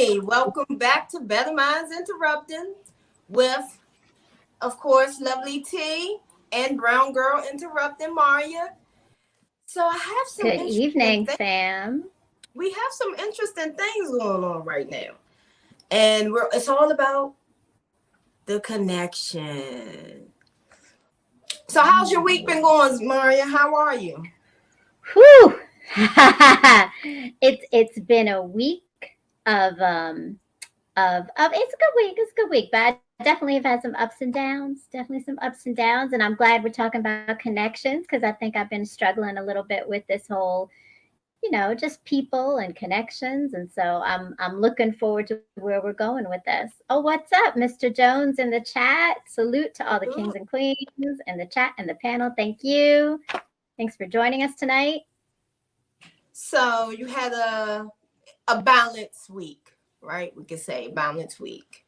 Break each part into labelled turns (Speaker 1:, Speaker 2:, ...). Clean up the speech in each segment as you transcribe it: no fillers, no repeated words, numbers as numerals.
Speaker 1: Hey, welcome back to Bettermindz Interrupting with, of course, Lovely T and Brown Girl Interrupting Maria. So I have some
Speaker 2: Good
Speaker 1: interesting
Speaker 2: evening,
Speaker 1: things.
Speaker 2: fam.
Speaker 1: We have some interesting things going on right now. And it's all about the connection. So how's your week been going, Maria? How are you?
Speaker 2: Whew. it's been a week of it's a good week. It's a good week, but I definitely have had some ups and downs. Definitely some ups and downs, and I'm glad we're talking about connections because I think I've been struggling a little bit with this whole, just people and connections, and so I'm looking forward to where we're going with this. Oh, what's up, Mr. Jones in the chat? Salute to all the kings
Speaker 1: Good.
Speaker 2: and queens in the chat and the panel. Thank you. Thanks for joining us tonight.
Speaker 1: So you had a balanced week, right? We could say balanced week.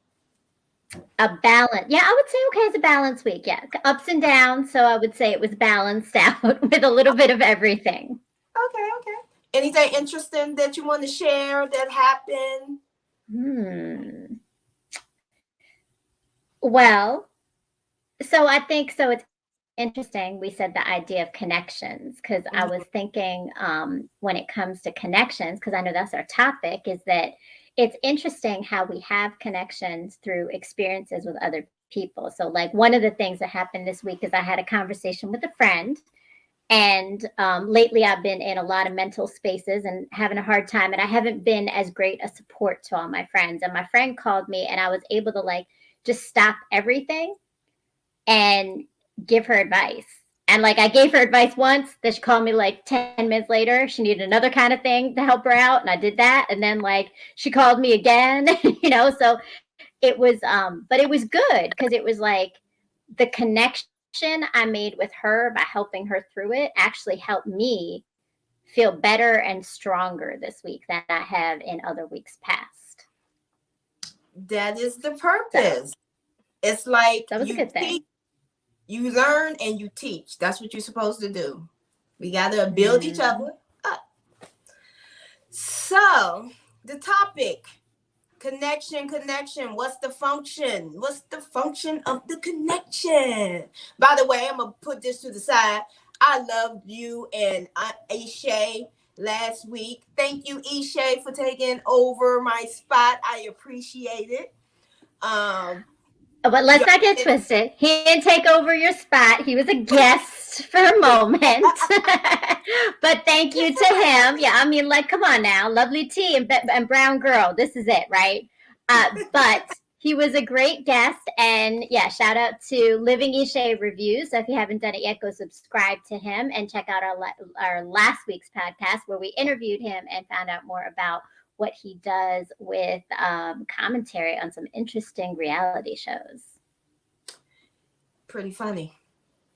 Speaker 2: A balance. Yeah, I would say okay, it's a balanced week. Yeah, ups and downs. So I would say it was balanced out with a little bit of everything.
Speaker 1: Okay. Anything interesting that you want to share that happened?
Speaker 2: Hmm. Well, so I think so. It's interesting. We said the idea of connections because I was
Speaker 1: Mhm.
Speaker 2: thinking when it comes to connections, because I know that's our topic, is that it's interesting how we have connections through experiences with other people. So, like, one of the things that happened this week is I had a conversation with a friend. And lately, I've been in a lot of mental spaces and having a hard time. And I haven't been as great a support to all my friends. And my friend called me, and I was able to like just stop everything and give her advice. And like I gave her advice once, then she called me like 10 minutes later. She needed another kind of thing to help her out. And I did that. And then like she called me again, so it was but it was good because it was like the connection I made with her by helping her through it actually helped me feel better and stronger this week than I have in other weeks past.
Speaker 1: That is the
Speaker 2: So
Speaker 1: purpose. It's like
Speaker 2: that was a
Speaker 1: you
Speaker 2: good thing.
Speaker 1: teach, you learn, and you teach. That's what you're supposed to do. We got to build each
Speaker 2: Mm.
Speaker 1: other up. So, the topic connection. What's the function? What's the function of the connection? By the way, I'm going to put this to the side. I loved you and Ishay last week. Thank you, Ishay, for taking over my spot. I appreciate it. Um,
Speaker 2: But let's
Speaker 1: y'all
Speaker 2: not get
Speaker 1: did-
Speaker 2: twisted. He didn't take over your spot. He was a guest for a moment. But thank you to him. Yeah, I mean, like, come on now. Lovely Tea and Brown Girl. This is it, right? But he was a great guest. And yeah, shout out to Living Ishe Reviews. So if you haven't done it yet, go subscribe to him and check out our last week's podcast where we interviewed him and found out more about what he does with commentary on some interesting reality shows.
Speaker 1: Pretty funny.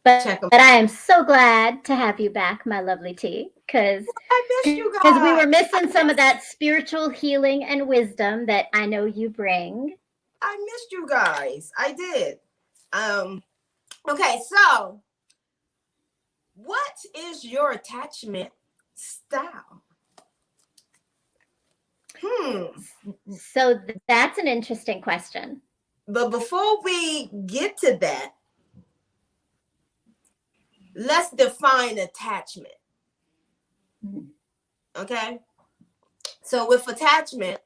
Speaker 2: But
Speaker 1: Check them.
Speaker 2: I am so glad to have you back, my lovely T,
Speaker 1: I missed
Speaker 2: because
Speaker 1: you
Speaker 2: we were
Speaker 1: guys.
Speaker 2: missing some of that spiritual healing and wisdom that I know you bring.
Speaker 1: I missed you guys. I did. Um. Okay. So, what is your attachment style? Hmm.
Speaker 2: So that's an interesting question.
Speaker 1: But before we get to that, let's define attachment.
Speaker 2: Mhm.
Speaker 1: Okay. So, with attachment,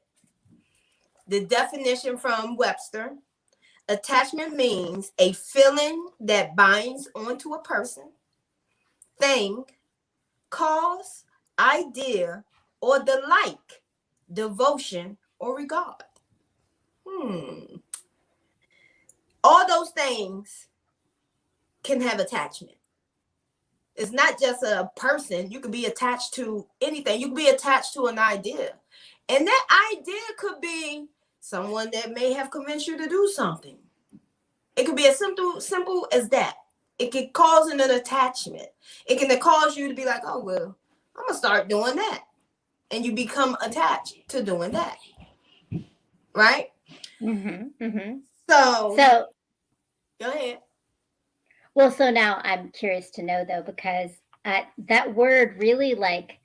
Speaker 1: the definition from Webster, attachment means a feeling that binds onto a person, thing, cause, idea, or the like, devotion, or regard. Hmm. All those things can have attachment. It's not just a person. You could be attached to anything. You could be attached to an idea. And that idea could be someone that may have convinced you to do something. It could be as simple as that. It could cause an attachment. It can cause you to be like, oh, well, I'm going to start doing that. And you become attached to doing that. Right?
Speaker 2: Mm-hmm.
Speaker 1: So,
Speaker 2: So,
Speaker 1: go ahead.
Speaker 2: well, so now I'm curious to know though, because that word really like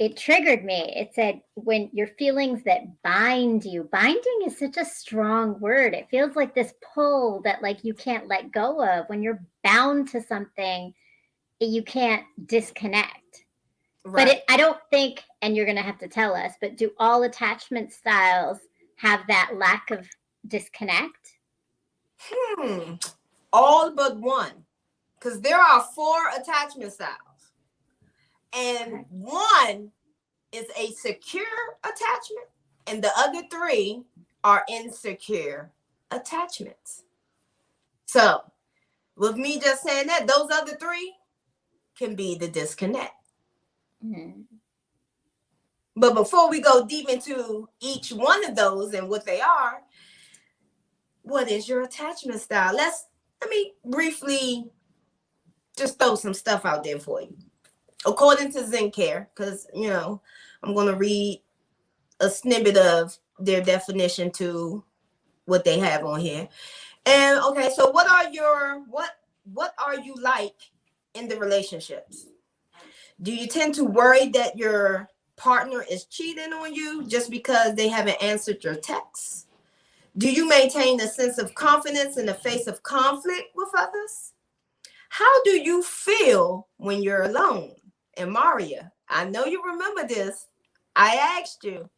Speaker 2: it triggered me. It said, when your feelings that bind you, binding is such a strong word. It feels like this pull that like you can't let go of. When you're bound to something, you can't disconnect.
Speaker 1: Right.
Speaker 2: But I don't think, and you're going to have to tell us, but do all attachment styles have that lack of disconnect?
Speaker 1: All but one. Because there are 4 attachment styles. And one is a secure attachment, and the other 3 are insecure attachments. So, with me just saying that, those other 3 can be the disconnect. But before we go deep into each one of those and what they are, what is your attachment style? Let me briefly just throw some stuff out there for you. According to Zen Care, because, I'm going to read a snippet of their definition to what they have on here. And okay, so what are you like in the relationships? Do you tend to worry that your partner is cheating on you just because they haven't answered your texts? Do you maintain a sense of confidence in the face of conflict with others? How do you feel when you're alone? And Maria, I know you remember this. I asked you,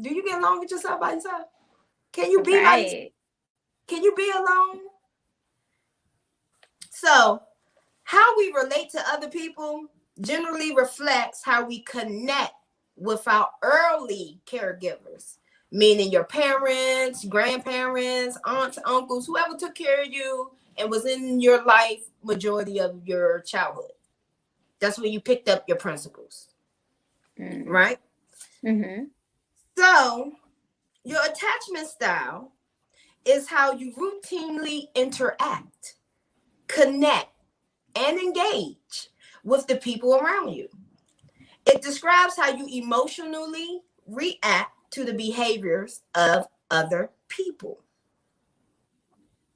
Speaker 1: do you get along with yourself by yourself? Can you be
Speaker 2: right.
Speaker 1: Can you be alone? So, how we relate to other people generally reflects how we connect with our early caregivers, meaning your parents, grandparents, aunts, uncles, whoever took care of you and was in your life majority of your childhood. That's where you picked up your principles, right? So your attachment style is how you routinely interact, connect, and engage with the people around you. It describes how you emotionally react to the behaviors of other people.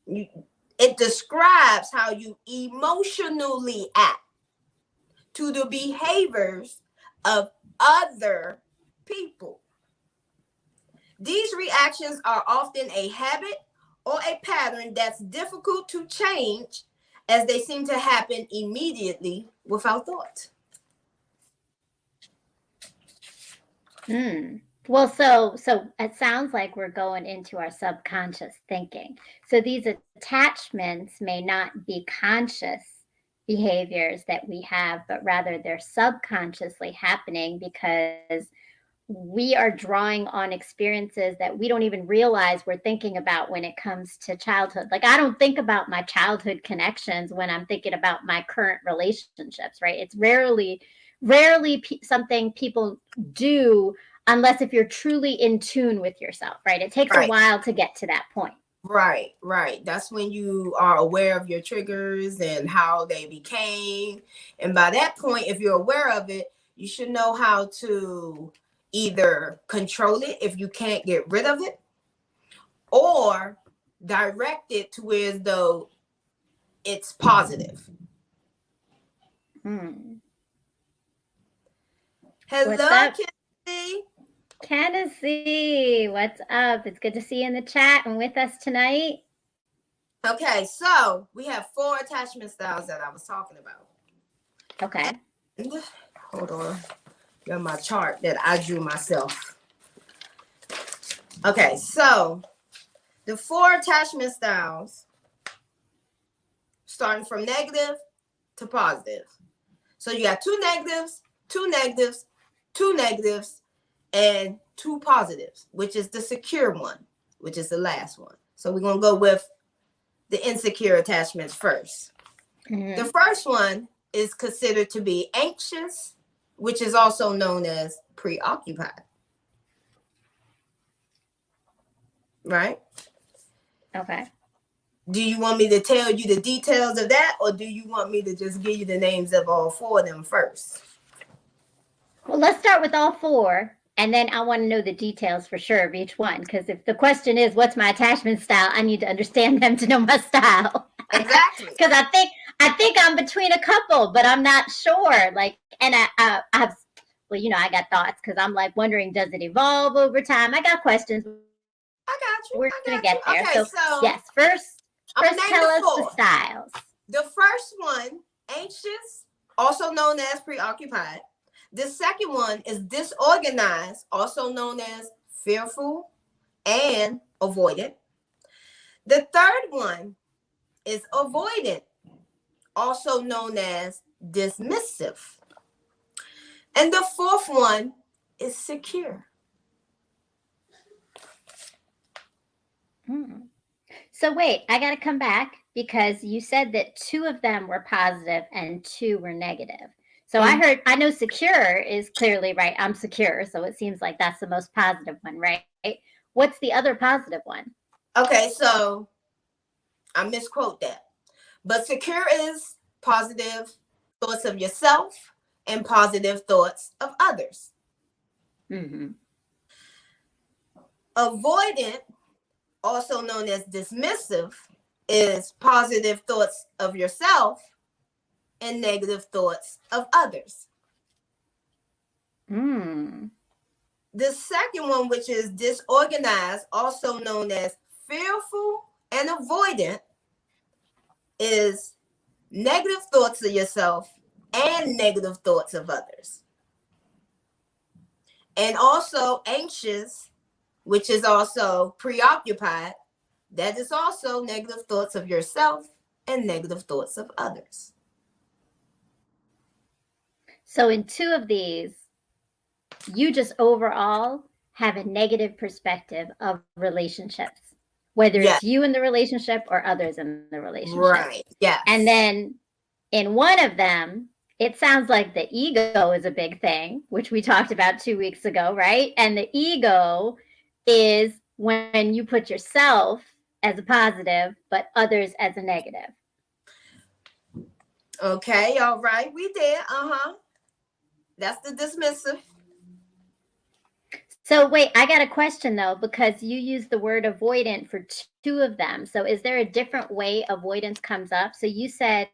Speaker 1: It describes how you emotionally act to the behaviors of other people. These reactions are often a habit or a pattern that's difficult to change, as they seem to happen immediately without thought.
Speaker 2: Well, so it sounds like we're going into our subconscious thinking. So these attachments may not be conscious behaviors that we have, but rather they're subconsciously happening because we are drawing on experiences that we don't even realize we're thinking about when it comes to childhood. Like, I don't think about my childhood connections when I'm thinking about my current relationships, right? It's rarely something people do unless if you're truly in tune with yourself, right? It takes a while to get to that point.
Speaker 1: Right. That's when you are aware of your triggers and how they became. And by that point, if you're aware of it, you should know how to either control it if you can't get rid of it, or direct it to where as though it's positive. Hello, Kennedy.
Speaker 2: Tennessee, what's up? It's good to see you in the chat and with us tonight.
Speaker 1: Okay, so we have 4 attachment styles that I was talking about.
Speaker 2: Okay.
Speaker 1: And, hold on. Got my chart that I drew myself. Okay, so the 4 attachment styles, starting from negative to positive. So you got 2 negatives, 2 negatives, 2 negatives, and 2 positives, which is the secure one, which is the last one. So we're going to go with the insecure attachments first. The first one is considered to be anxious, which is also known as preoccupied. Right?
Speaker 2: Okay.
Speaker 1: Do you want me to tell you the details of that, or do you want me to just give you the names of all 4 of them first?
Speaker 2: Well, let's start with all 4, and then I want to know the details for sure of each one, because if the question is, what's my attachment style, I need to understand them to know my style.
Speaker 1: Exactly.
Speaker 2: Because I I think I'm between a couple, but I'm not sure. Like, and I've, well, I got thoughts because I'm like wondering, does it evolve over time? I got questions.
Speaker 1: I got you.
Speaker 2: We're
Speaker 1: I
Speaker 2: gonna
Speaker 1: got
Speaker 2: get
Speaker 1: you.
Speaker 2: there.
Speaker 1: Okay,
Speaker 2: So
Speaker 1: so
Speaker 2: yes, first
Speaker 1: I'm gonna name
Speaker 2: tell
Speaker 1: the
Speaker 2: us the
Speaker 1: four.
Speaker 2: styles.
Speaker 1: The first one, anxious, also known as preoccupied. The second one is disorganized, also known as fearful and avoidant. The third one is avoidant, also known as dismissive. And the fourth one is secure.
Speaker 2: So wait, I got to come back because you said that 2 of them were positive and 2 were negative. So I know secure is clearly right. I'm secure. So it seems like that's the most positive one, right? What's the other positive one?
Speaker 1: Okay, so I misquote that. But secure is positive thoughts of yourself and positive thoughts of others.
Speaker 2: Mm-hmm.
Speaker 1: Avoidant, also known as dismissive, is positive thoughts of yourself and negative thoughts of others. The second one, which is disorganized, also known as fearful and avoidant, is negative thoughts of yourself and negative thoughts of others. And also anxious, which is also preoccupied, that is also negative thoughts of yourself and negative thoughts of others.
Speaker 2: So in 2 of these, you just overall have a negative perspective of relationships, whether
Speaker 1: Yes.
Speaker 2: it's you in the relationship or others in the relationship.
Speaker 1: Right. Yes.
Speaker 2: And then in one of them, it sounds like the ego is a big thing, which we talked about 2 weeks ago, right? And the ego is when you put yourself as a positive, but others as a negative.
Speaker 1: Okay. All right. We did. That's the dismissive.
Speaker 2: So wait, I got a question though, because you used the word avoidant for 2 of them. So is there a different way avoidance comes up? So you said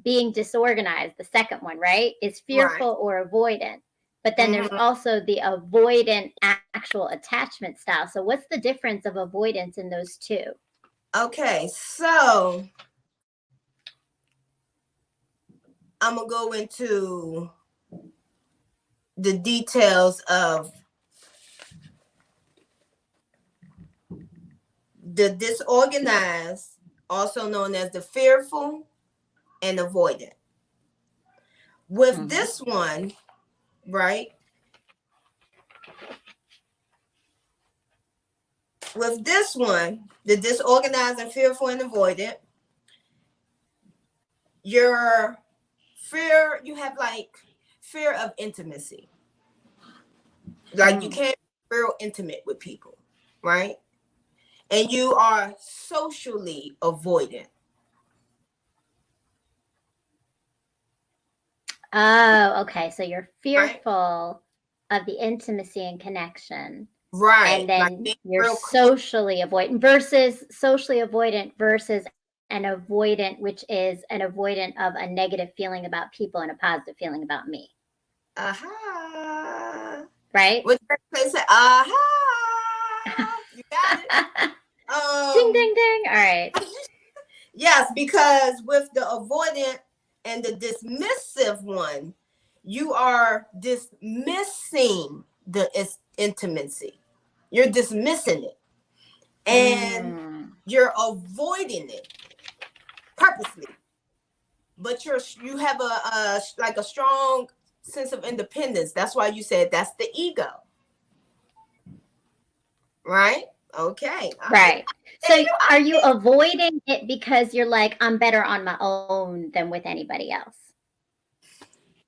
Speaker 2: being disorganized, the second one, right, is fearful or avoidant. But then there's also the avoidant actual attachment style. So what's the difference of avoidance in those 2?
Speaker 1: Okay, so I'm going to go into the details of the disorganized, also known as the fearful and avoidant. With this one, right? With this one, the disorganized and fearful and avoidant, your fear, you have like fear of intimacy. Like you can't be real intimate with people, right? And you are socially avoidant.
Speaker 2: Oh, okay. So you're fearful of the intimacy and connection.
Speaker 1: Right.
Speaker 2: And then you're socially avoidant versus an avoidant, which is an avoidant of a negative feeling about people and a positive feeling about me. Right?
Speaker 1: What they say? You got it.
Speaker 2: Ding, ding, ding. All right.
Speaker 1: Yes, because with the avoidant and the dismissive one, you are dismissing the intimacy. You're dismissing it. And you're avoiding it purposely. But you have a strong sense of independence. That's why you said that's the ego. Right? Okay.
Speaker 2: Right. So are you avoiding it because you're like, I'm better on my own than with anybody else?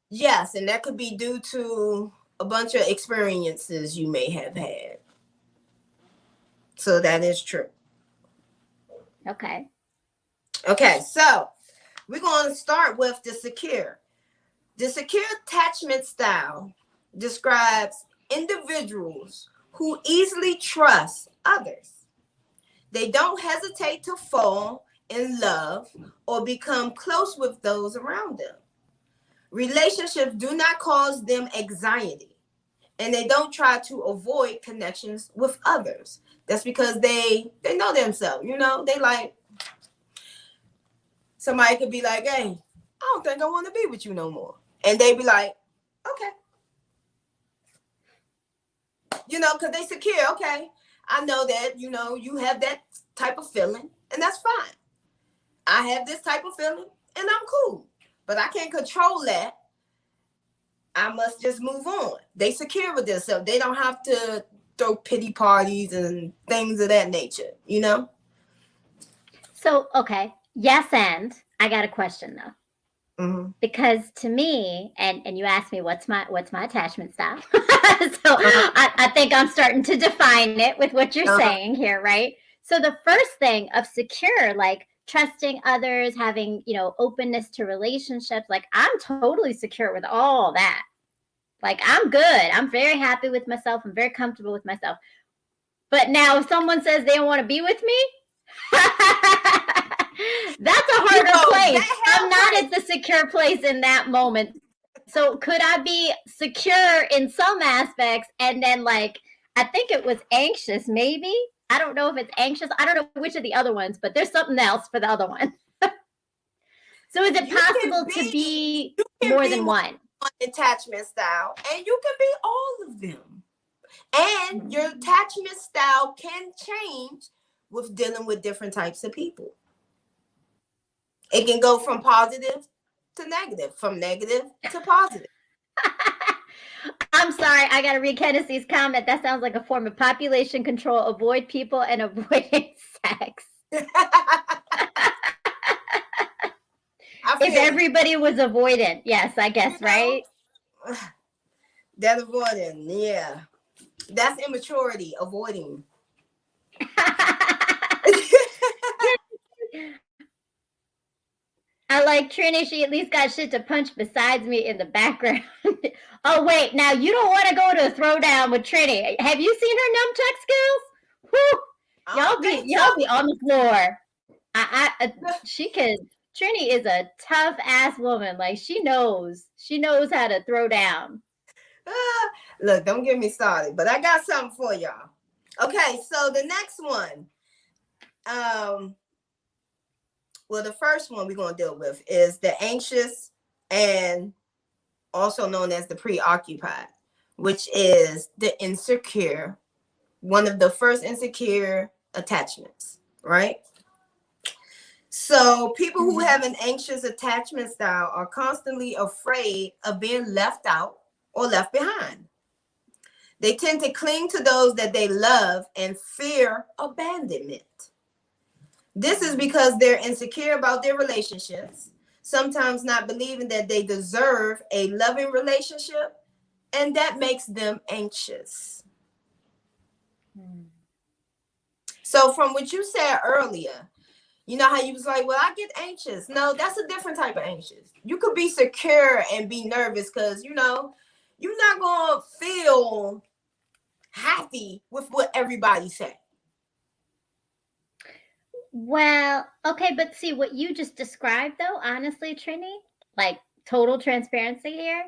Speaker 1: Yes, and that could be due to a bunch of experiences you may have had. So that is true.
Speaker 2: Okay.
Speaker 1: Okay, so we're going to start with the secure. The secure attachment style describes individuals who easily trust others. They don't hesitate to fall in love or become close with those around them. Relationships do not cause them anxiety, and they don't try to avoid connections with others. That's because they know themselves. They like, somebody could be like, hey, I don't think I want to be with you no more. And they be like, okay. Because they secure, okay. I know that, you have that type of feeling, and that's fine. I have this type of feeling, and I'm cool. But I can't control that. I must just move on. They secure with themselves. They don't have to throw pity parties and things of that nature,
Speaker 2: So, okay. Yes, and I got a question though.
Speaker 1: Mm-hmm.
Speaker 2: Because to me, and you asked me what's my attachment style. So I think I'm starting to define it with what you're saying here, right? So the first thing of secure, like trusting others, having, openness to relationships, like I'm totally secure with all that. Like I'm good. I'm very happy with myself. I'm very comfortable with myself. But now if someone says they don't want to be with me, that's a harder place. I'm not at the secure place in that moment. So could I be secure in some aspects and then like, I think it was anxious, maybe? I don't know if it's anxious. I don't know which of the other ones, but there's something else for the other one. So is it possible to be more than one?
Speaker 1: Attachment style, and you can be all of them. And your attachment style can change with dealing with different types of people. It can go from positive to negative, from negative to positive.
Speaker 2: I'm sorry, I got to read Kennessy's comment. That sounds like a form of population control. Avoid people and avoiding sex. If everybody was avoidant, yes, I guess, right?
Speaker 1: That avoiding, yeah. That's immaturity, avoiding.
Speaker 2: I like Trini. She at least got shit to punch besides me in the background. Oh, wait. Now, you don't want to go to a throwdown with Trini. Have you seen her nunchuck skills? Whew. Y'all be on the floor. Trini is a tough ass woman. Like she knows how to throw down.
Speaker 1: Look, don't get me started, but I got something for y'all. Okay, so the next one, well, the first one we're going to deal with is the anxious and also known as the preoccupied, which is the insecure, one of the first insecure attachments, right? So people who have an anxious attachment style are constantly afraid of being left out or left behind. They tend to cling to those that they love and fear abandonment. This is because they're insecure about their relationships, sometimes not believing that they deserve a loving relationship, and that makes them anxious. So from what you said earlier, you know how you was like, well, I get anxious. No, that's a different type of anxious. You could be secure and be nervous because, you're not going to feel happy with what everybody says.
Speaker 2: Well, okay, but see what you just described though, honestly, Trini, like total transparency here,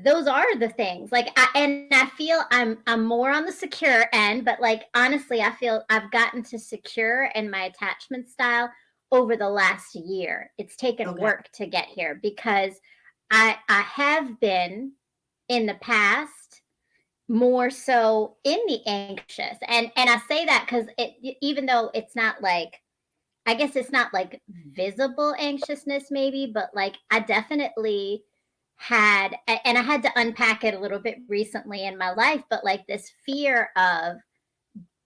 Speaker 2: those are the things. Like I feel I'm more on the secure end, but like honestly, I feel I've gotten to secure in my attachment style over the last year. It's taken work to get here because I have been in the past more so in the anxious. And I say that because even though it's not like, I guess it's not like visible anxiousness maybe, but like I definitely had, and I had to unpack it a little bit recently in my life, but like this fear of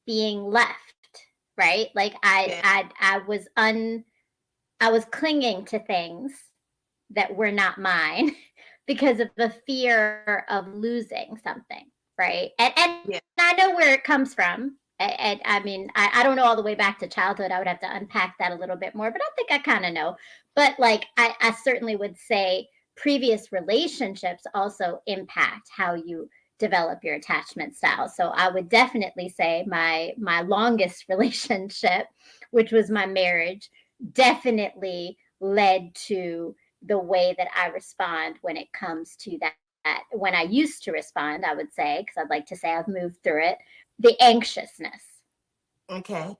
Speaker 2: being left, right? Like I was clinging to things that were not mine because of the fear of losing something, right? And I know where it comes from. And I mean, I don't know all the way back to childhood. I would have to unpack that a little bit more, but I think I kind of know. But like, I certainly would say previous relationships also impact how you develop your attachment style. So I would definitely say my longest relationship, which was my marriage, definitely led to the way that I respond when it comes to that. When I used to respond, I would say, because I'd like to say I've moved through it, the anxiousness.
Speaker 1: Okay.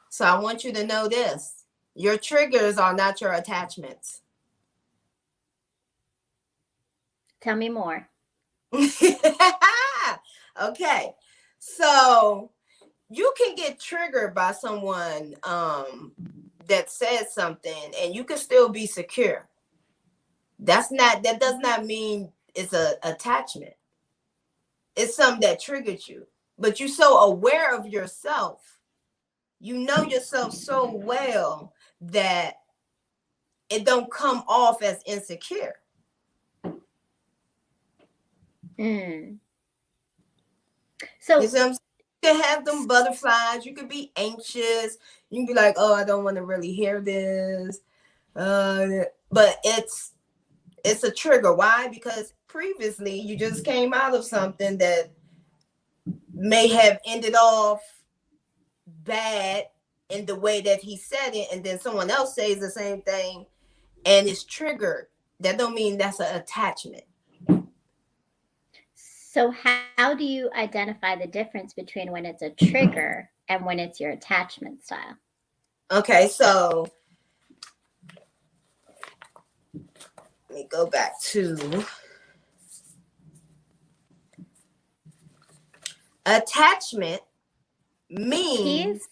Speaker 1: So I want you to know this. Your triggers are not your attachments.
Speaker 2: Tell me more.
Speaker 1: Okay. So you can get triggered by someone that says something and you can still be secure. That does not mean it's a attachment. It's something that triggered you. But you're so aware of yourself. You know yourself so well that it don't come off as insecure.
Speaker 2: Mm.
Speaker 1: You
Speaker 2: So
Speaker 1: see what I'm saying? You can have them butterflies. You could be anxious. You can be like, oh, I don't want to really hear this. But it's a trigger. Why? Because previously you just came out of something that may have ended off bad in the way that he said it, and then someone else says the same thing and it's triggered. That don't mean that's an attachment.
Speaker 2: So how do you identify the difference between when it's a trigger and when it's your attachment style?
Speaker 1: Okay, so let me go back to attachment means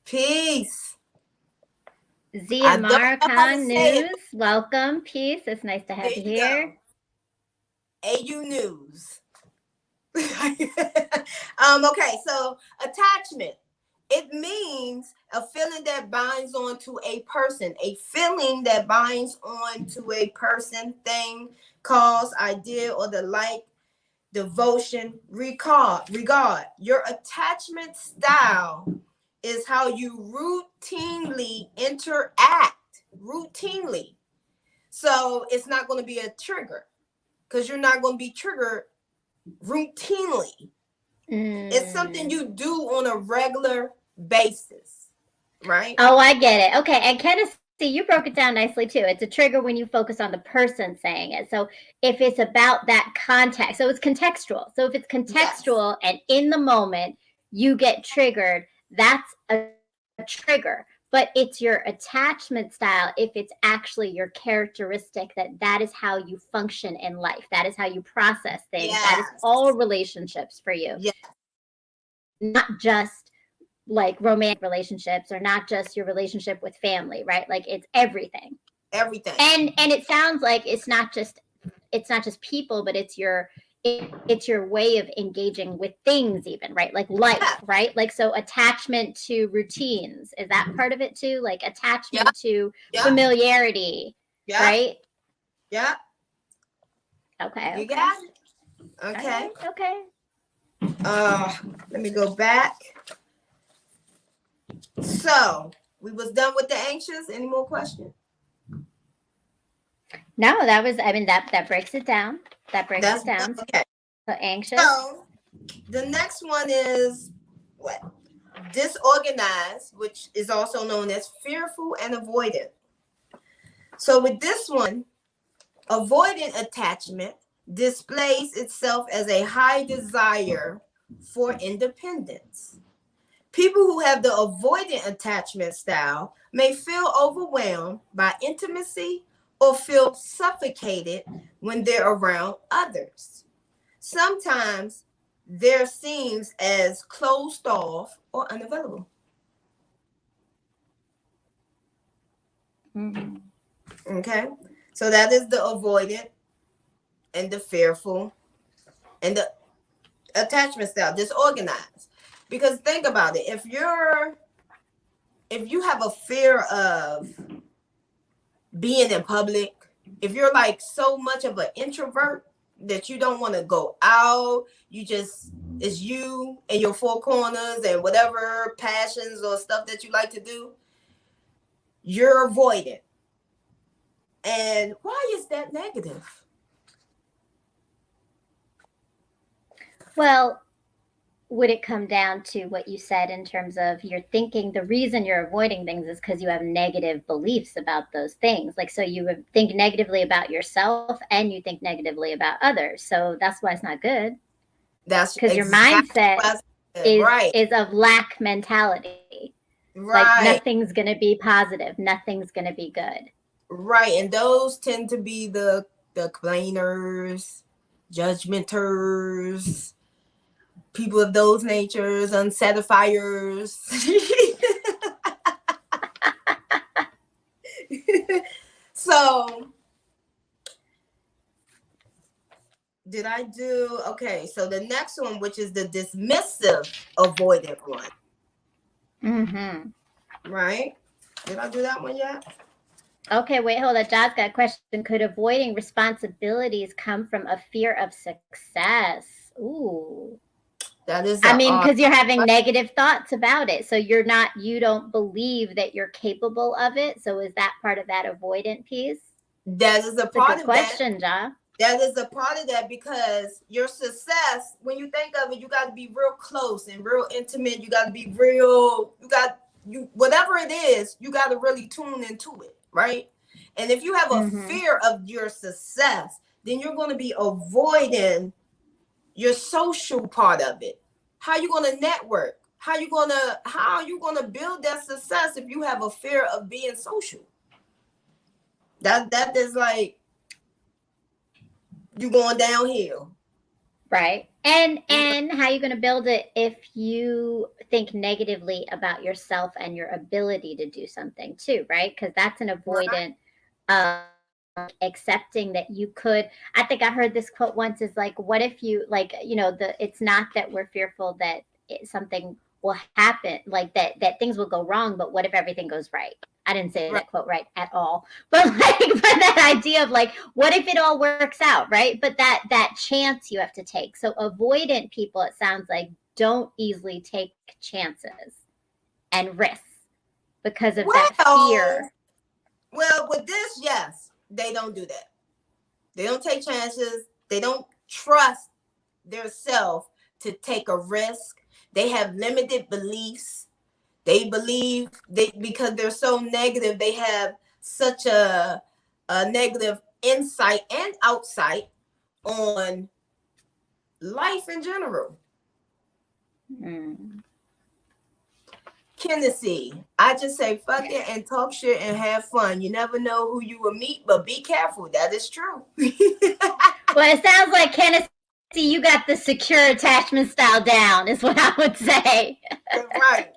Speaker 1: peace.
Speaker 2: Z and Mara Khan News, welcome. Peace. It's nice to have you here.
Speaker 1: AU News. Okay, so attachment. It means a feeling that binds onto a person, a feeling that binds onto a person, thing, cause, idea, or the like, devotion, regard. Your attachment style is how you routinely interact. Routinely. So it's not going to be a trigger because you're not going to be triggered routinely. It's something you do on a regular basis, right?
Speaker 2: Oh, I get it. Okay, and Kenneth, see, you broke it down nicely too. It's a trigger when you focus on the person saying it. So if it's about that context, so it's contextual. So if it's contextual and in the moment you get triggered, that's a trigger. But it's your attachment style if it's actually your characteristic that is how you function in life. That is how you process things.
Speaker 1: Yes.
Speaker 2: That is all relationships for you.
Speaker 1: Yes.
Speaker 2: Not just like romantic relationships or not just your relationship with family, right? Like it's everything. And it sounds like it's not just people, but it's your way of engaging with things even, right? Like life, right? Like so attachment to routines, is that part of it too? Like attachment to familiarity, right?
Speaker 1: Yeah.
Speaker 2: Okay.
Speaker 1: You got it. Okay.
Speaker 2: Okay.
Speaker 1: Let me go back. So we was done with the anxious. Any more questions?
Speaker 2: No, that was, I mean, that breaks it down. That's it down.
Speaker 1: Okay.
Speaker 2: So anxious.
Speaker 1: So the next one is what? Disorganized, which is also known as fearful and avoidant. So with this one, avoidant attachment displays itself as a high desire for independence. People who have the avoidant attachment style may feel overwhelmed by intimacy or feel suffocated when they're around others. Sometimes they're seen as closed off or unavailable.
Speaker 2: Mm-hmm.
Speaker 1: Okay, so that is the avoidant and the fearful and the attachment style, disorganized. Because think about it, if you have a fear of being in public, if you're like so much of an introvert that you don't want to go out, it's you and your four corners and whatever passions or stuff that you like to do, you're avoidant. And why is that negative?
Speaker 2: Well, would it come down to what you said in terms of you're thinking the reason you're avoiding things is because you have negative beliefs about those things? Like, so you would think negatively about yourself and you think negatively about others. So that's why it's not good.
Speaker 1: That's
Speaker 2: Because your
Speaker 1: exactly
Speaker 2: mindset
Speaker 1: what I said. Right.
Speaker 2: is of lack mentality. Like
Speaker 1: Right.
Speaker 2: nothing's going to be positive. Nothing's going to be good.
Speaker 1: Right. And those tend to be the complainers, judgmenters, people of those natures, unsatisfiers. So did I do okay? So the next one, which is the dismissive avoidant one.
Speaker 2: Mm-hmm.
Speaker 1: Right? Did I do that one yet?
Speaker 2: Okay, wait, hold on. John's got a question. Could avoiding responsibilities come from a fear of success? Ooh.
Speaker 1: That is.
Speaker 2: I mean, because you're having negative thoughts about it. So you don't believe that you're capable of it. So is that part of that avoidant piece?
Speaker 1: That is a
Speaker 2: That's
Speaker 1: part
Speaker 2: a good
Speaker 1: of
Speaker 2: question, John.
Speaker 1: That is a part of that, because your success, when you think of it, you got to be real close and real intimate. You got to be real. Whatever it is, you got to really tune into it, right? And if you have a fear of your success, then you're going to be avoiding your social part of it. How you going to network? How you going to build that success if you have a fear of being social? That is like you going downhill.
Speaker 2: Right. And how you going to build it if you think negatively about yourself and your ability to do something too, right? Because that's an avoidant of accepting that you could. I think I heard this quote once is like, what if you it's not that we're fearful that something will happen, like that things will go wrong, but what if everything goes right? I didn't say that quote right at all, but but that idea of like, what if it all works out, right? But that chance you have to take. So avoidant people, it sounds like, don't easily take chances and risks because of that fear.
Speaker 1: Well, with this, yes, they don't do that. They don't take chances. They don't trust their self to take a risk. They have limited beliefs. They believe because they're so negative, they have such a negative insight and outsight on life in general. Kennedy, I just say fuck it and talk shit and have fun. You never know who you will meet, but be careful. That is true.
Speaker 2: Well, it sounds like Kennedy, you got the secure attachment style down, is what I would say.
Speaker 1: Right.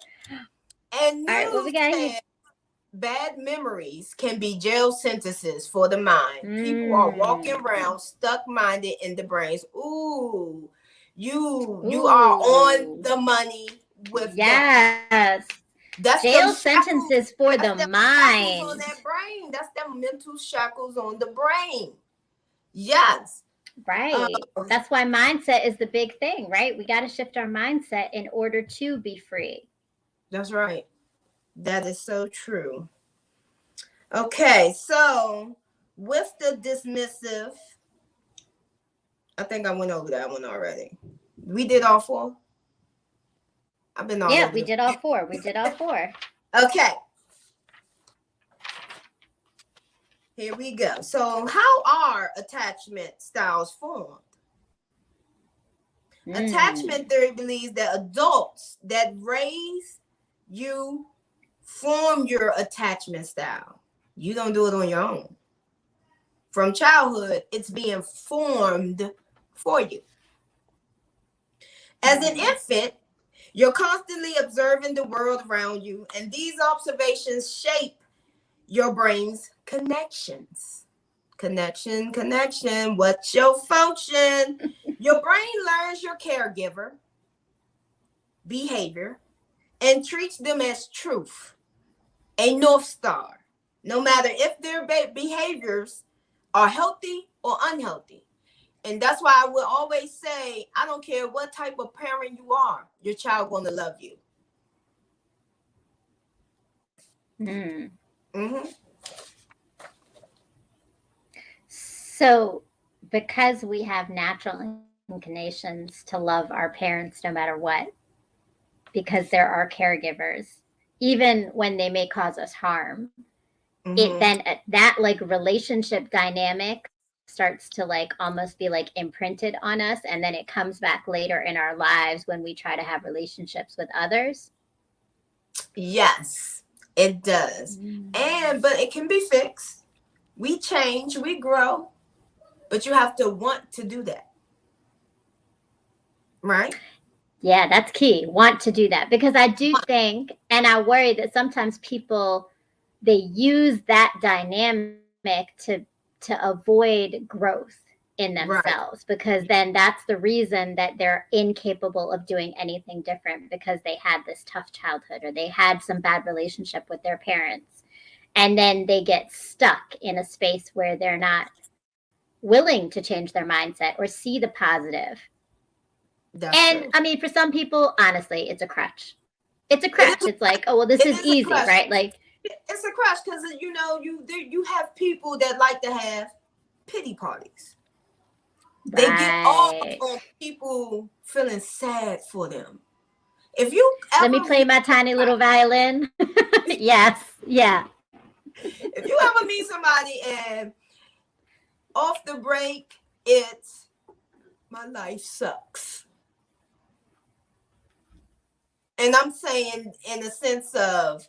Speaker 1: And
Speaker 2: all right, what we got here?
Speaker 1: Bad memories can be jail sentences for the mind. People are walking around stuck-minded in the brains. Ooh, you are on the money with
Speaker 2: that. That's jail sentences for the mind.
Speaker 1: On that brain. That's them mental shackles on the brain. Yes.
Speaker 2: Right. That's why mindset is the big thing, right? We got to shift our mindset in order to be free.
Speaker 1: That's right. That is so true. Okay, so with the dismissive, I think I went over that one already. We did all four? I've been all over.
Speaker 2: Yeah, we did all four. We did all four.
Speaker 1: Okay. Here we go. So how are attachment styles formed? Attachment theory believes that adults that raise you form your attachment style. You don't do it on your own. From childhood, it's being formed for you. As an infant, you're constantly observing the world around you, and these observations shape your brain's connections. Connection. What's your function? Your brain learns your caregiver behavior and treats them as truth, a North Star, no matter if their behaviors are healthy or unhealthy. And that's why I will always say, I don't care what type of parent you are, your child gonna love you.
Speaker 2: So because we have natural inclinations to love our parents no matter what, because they're our caregivers, even when they may cause us harm. It then that like relationship dynamic starts to like almost be like imprinted on us, and then it comes back later in our lives when we try to have relationships with others.
Speaker 1: Yes, it does. But it can be fixed. We change, we grow, but you have to want to do that. Right?
Speaker 2: Yeah, that's key. Want to do that, because I do think, and I worry that sometimes people, they use that dynamic to avoid growth in themselves, because then that's the reason that they're incapable of doing anything different, because they had this tough childhood or they had some bad relationship with their parents, and then they get stuck in a space where they're not willing to change their mindset or see the positive. And I mean, for some people, honestly, it's a crutch. It's a crutch. It's like, oh, well, this is easy, right? Like,
Speaker 1: it's a crutch because you have people that like to have pity parties. They get off on people feeling sad for them. If you
Speaker 2: let me play my tiny little violin. Yes, yeah.
Speaker 1: If you ever meet somebody and off the break, it's my life sucks. And I'm saying in the sense of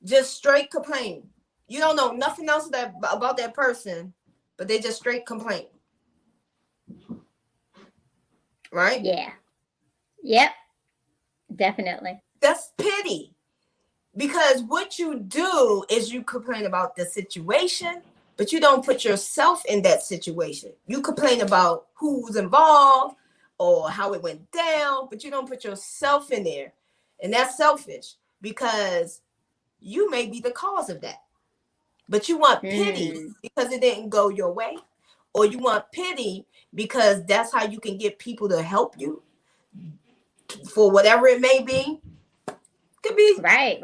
Speaker 1: just straight complaining. You don't know nothing else about that person, but they just straight complain. Right?
Speaker 2: Yeah. Yep. Definitely.
Speaker 1: That's pity. Because what you do is you complain about the situation, but you don't put yourself in that situation. You complain about who's involved or how it went down, but you don't put yourself in there. And that's selfish because you may be the cause of that. But you want pity because it didn't go your way, or you want pity because that's how you can get people to help you for whatever it may be. Could be
Speaker 2: right.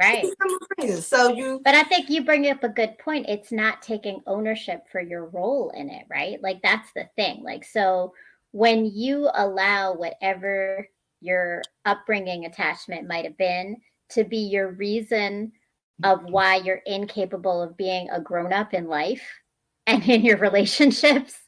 Speaker 1: So
Speaker 2: but I think you bring up a good point. It's not taking ownership for your role in it, right? Like, that's the thing. Like, so when you allow whatever your upbringing attachment might have been to be your reason of why you're incapable of being a grown-up in life and in your relationships,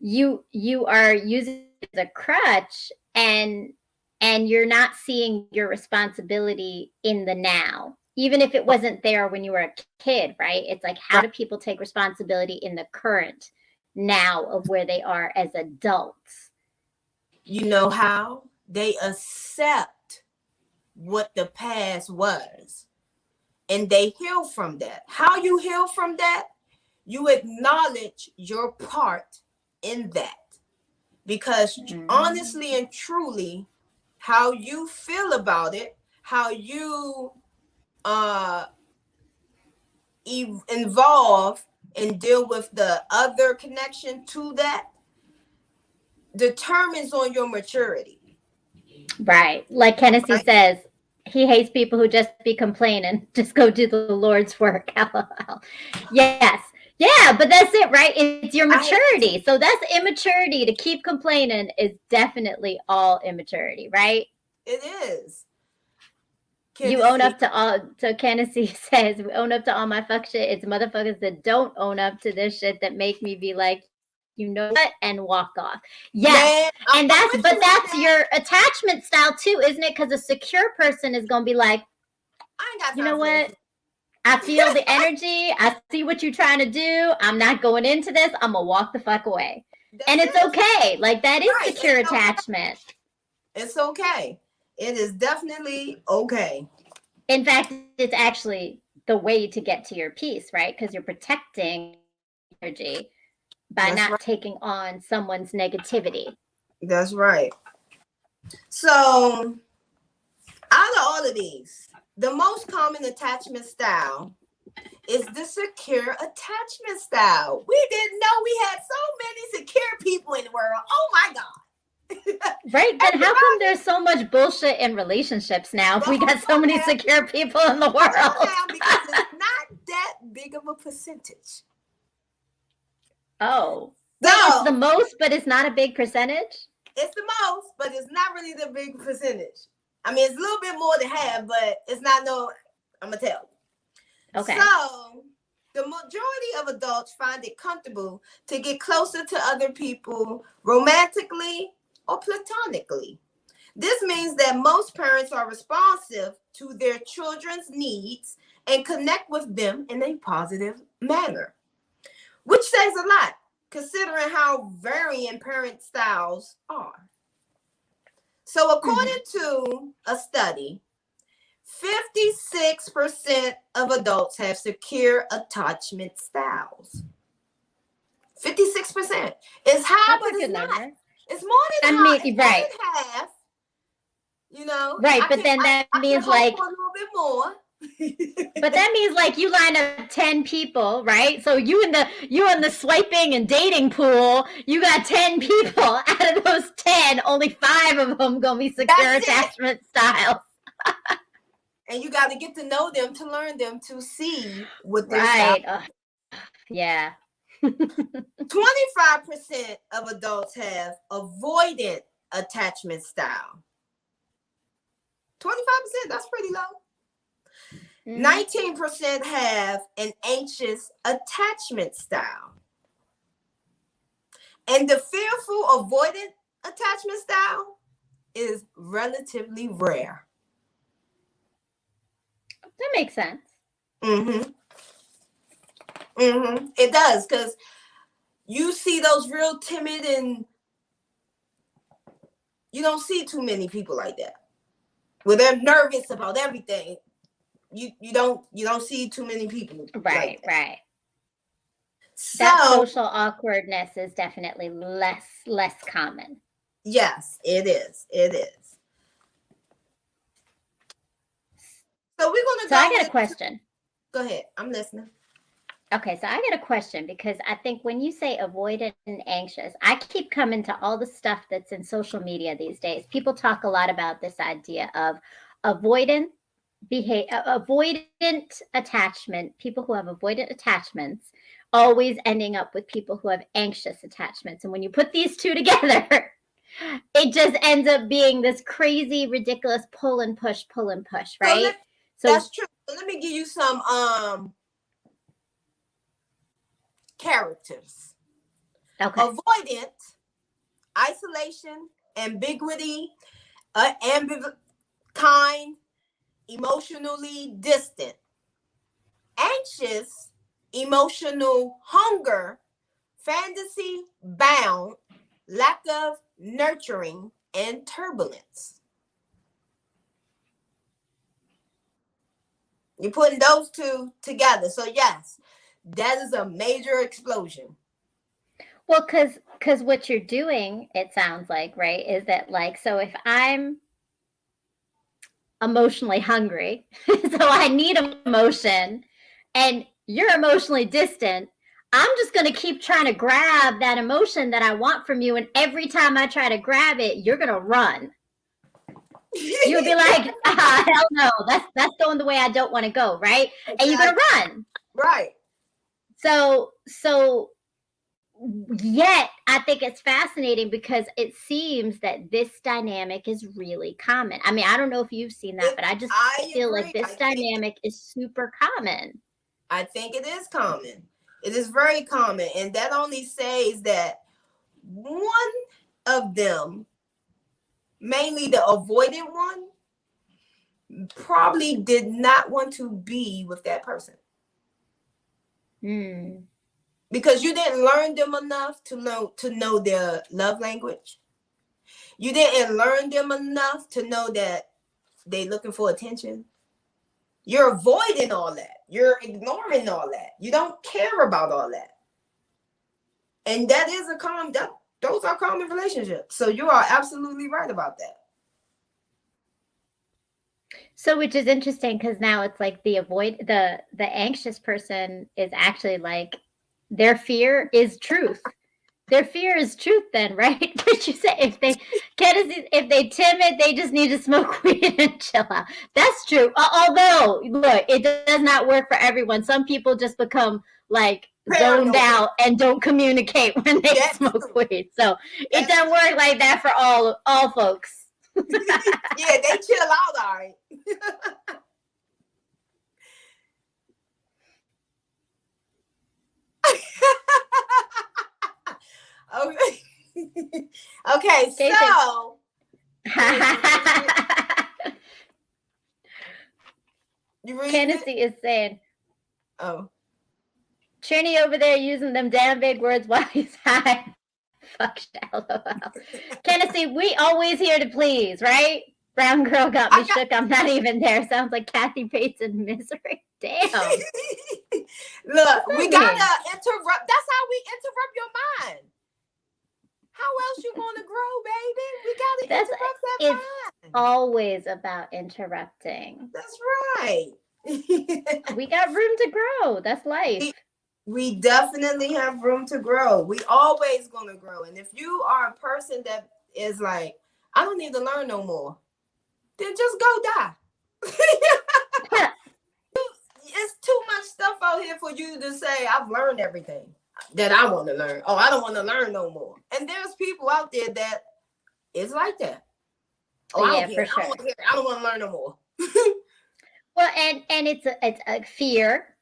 Speaker 2: you are using it as a crutch, and you're not seeing your responsibility in the now, even if it wasn't there when you were a kid, right? It's like, how do people take responsibility in the current now of where they are as adults?
Speaker 1: You know how? They accept what the past was and they heal from that. How you heal from that? You acknowledge your part in that. Because honestly and truly, how you feel about it, how you involve and deal with the other connection to that determines on your maturity.
Speaker 2: Right. Like Hennessy says, he hates people who just be complaining. Just go do the Lord's work. Yes. Yeah, but that's it, right? It's your maturity. So that's immaturity. To keep complaining is definitely all immaturity, right?
Speaker 1: It is.
Speaker 2: You own up to all. So Hennessy says, we own up to all my fuck shit. It's motherfuckers that don't own up to this shit that make me be like, you know what, and walk off. Yes. Man, and that's your attachment style too, isn't it? Because a secure person is gonna be like,
Speaker 1: I ain't got time,
Speaker 2: you know what? I feel the energy. I see what you're trying to do. I'm not going into this. I'm gonna walk the fuck away. And it's okay. Like, that is secure attachment.
Speaker 1: It's okay. It is definitely okay.
Speaker 2: In fact, it's actually the way to get to your peace, right? Because you're protecting energy by not taking on someone's negativity.
Speaker 1: That's right. So, out of all of these, the most common attachment style is the secure attachment style. We didn't know we had so many secure people in the world. Oh my God.
Speaker 2: Right, then how come there's so much bullshit in relationships now if we got so many secure people in the world?
Speaker 1: Because it's not that big of a percentage.
Speaker 2: Oh, Wait, it's the
Speaker 1: So
Speaker 2: most, but it's not a big percentage?
Speaker 1: it's the most, but it's not really the big percentage. I mean, it's a little bit more than half, but it's not no, I'm going to tell you.
Speaker 2: Okay.
Speaker 1: So the majority of adults find it comfortable to get closer to other people romantically or platonically. This means that most parents are responsive to their children's needs and connect with them in a positive manner, which says a lot considering how varying parent styles are. So, according to a study, 56% of adults have secure attachment styles. 56%. It's high, but it's not.
Speaker 2: Number.
Speaker 1: It's more than half. It's more than half. You know,
Speaker 2: right? But then that means like
Speaker 1: a little bit more.
Speaker 2: But that means like you line up 10 people, right? So you in the swiping and dating pool, you got 10 people. Out of those 10, only 5 of them gonna be secure attachment styles.
Speaker 1: And you got to get to know them to learn them to see what they're
Speaker 2: right. Yeah.
Speaker 1: 25% of adults have avoidant attachment style. 25%, that's pretty low. 19% have an anxious attachment style. And the fearful avoidant attachment style is relatively rare.
Speaker 2: That makes sense.
Speaker 1: It does, because you see those real timid, and you don't see too many people like that. Where they're nervous about everything. You don't see too many people.
Speaker 2: Right,
Speaker 1: like
Speaker 2: right.
Speaker 1: So,
Speaker 2: that social awkwardness is definitely less common.
Speaker 1: Yes, it is. It is. So we're gonna
Speaker 2: So I got a question.
Speaker 1: Go ahead. I'm listening.
Speaker 2: Okay, so I got a question, because I think when you say avoidant and anxious, I keep coming to all the stuff that's in social media these days. People talk a lot about this idea of avoidant attachment, people who have avoidant attachments always ending up with people who have anxious attachments. And when you put these two together, it just ends up being this crazy, ridiculous pull and push, right?
Speaker 1: So that's true. So let me give you some characters.
Speaker 2: Okay.
Speaker 1: Avoidant, isolation, ambiguity, kind, emotionally distant. Anxious, emotional hunger, fantasy bound, lack of nurturing, and turbulence. You're putting those two together. So yes, that is a major explosion.
Speaker 2: Well, because what you're doing, it sounds like, right, is that like, so if I'm emotionally hungry, so I need emotion, and you're emotionally distant, I'm just going to keep trying to grab that emotion that I want from you. And every time I try to grab it, you're going to run. You'll be like, hell no, that's going the way I don't want to go, right? Exactly. And you're going to run.
Speaker 1: Right.
Speaker 2: So yet I think it's fascinating, because it seems that this dynamic is really common. I mean, I don't know if you've seen that, but I feel like this dynamic is super common.
Speaker 1: I think it is common. It is very common. And that only says that one of them, mainly the avoidant one, probably did not want to be with that person. Because you didn't learn them enough to know their love language. You didn't learn them enough to know that they're looking for attention. You're avoiding all that. You're ignoring all that. You don't care about all that. And that is those are common relationships. So you are absolutely right about that.
Speaker 2: So, which is interesting, because now it's like the anxious person is actually like, their fear is truth. their fear is truth then, right? But you say if they timid, they just need to smoke weed and chill out. That's true. Although, look, it does not work for everyone. Some people just become like zoned
Speaker 1: Paranoid.
Speaker 2: out and don't communicate when they
Speaker 1: That's
Speaker 2: smoke
Speaker 1: true.
Speaker 2: weed. So it
Speaker 1: That's
Speaker 2: doesn't work like that for all folks.
Speaker 1: yeah, they chill out all right. Okay. Okay, so you read
Speaker 2: Kennedy is saying,
Speaker 1: oh,
Speaker 2: Trini over there using them damn big words while he's high. Fuck, LOL. Kennedy, we always here to please, right? Brown girl got me shook. I'm not even there. Sounds like Kathy Bates in Misery. Damn.
Speaker 1: Look, we gotta interrupt. That's how we interrupt your mind. How else you want to grow, baby? We gotta interrupt that
Speaker 2: it's
Speaker 1: mind.
Speaker 2: Always about interrupting.
Speaker 1: That's right.
Speaker 2: We got room to grow. That's life.
Speaker 1: We definitely have room to grow. We always gonna grow. And if you are a person that is like, I don't need to learn no more, then just go die. It's too much stuff out here for you to say, I've learned everything that I want to learn. Oh, I don't want to learn no more. And there's people out there that is like that. Oh,
Speaker 2: yeah, for sure.
Speaker 1: I don't want to learn no more.
Speaker 2: Well, and it's a fear.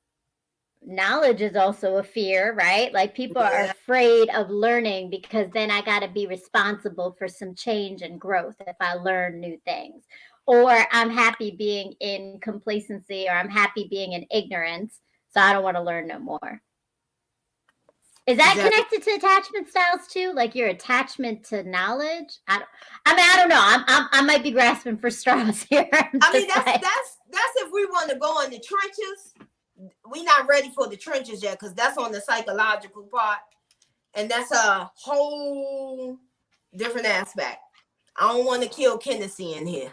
Speaker 2: Knowledge is also a fear, right? Like people are afraid of learning because then I got to be responsible for some change and growth if I learn new things. Or I'm happy being in complacency, or I'm happy being in ignorance, so I don't want to learn no more. Is that connected to attachment styles too? Like your attachment to knowledge? I don't know. I might be grasping for straws here.
Speaker 1: I mean, that's if we want to go in the trenches. We're not ready for the trenches yet because that's on the psychological part, and that's a whole different aspect. I don't want to kill Kennedy in here.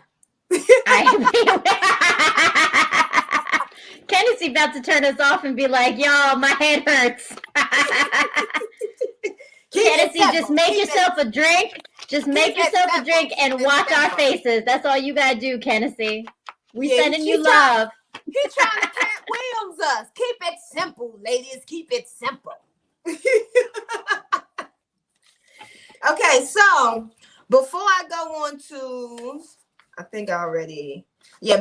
Speaker 2: Kennedy about to turn us off and be like, y'all, my head hurts. Kennedy, just make yourself a drink. Just make yourself a drink and watch our faces. That's all you gotta do, Kennedy. We sending you love.
Speaker 1: He's trying to Cat Williams us. Keep it simple, ladies. Keep it simple. Okay, so before I go on to,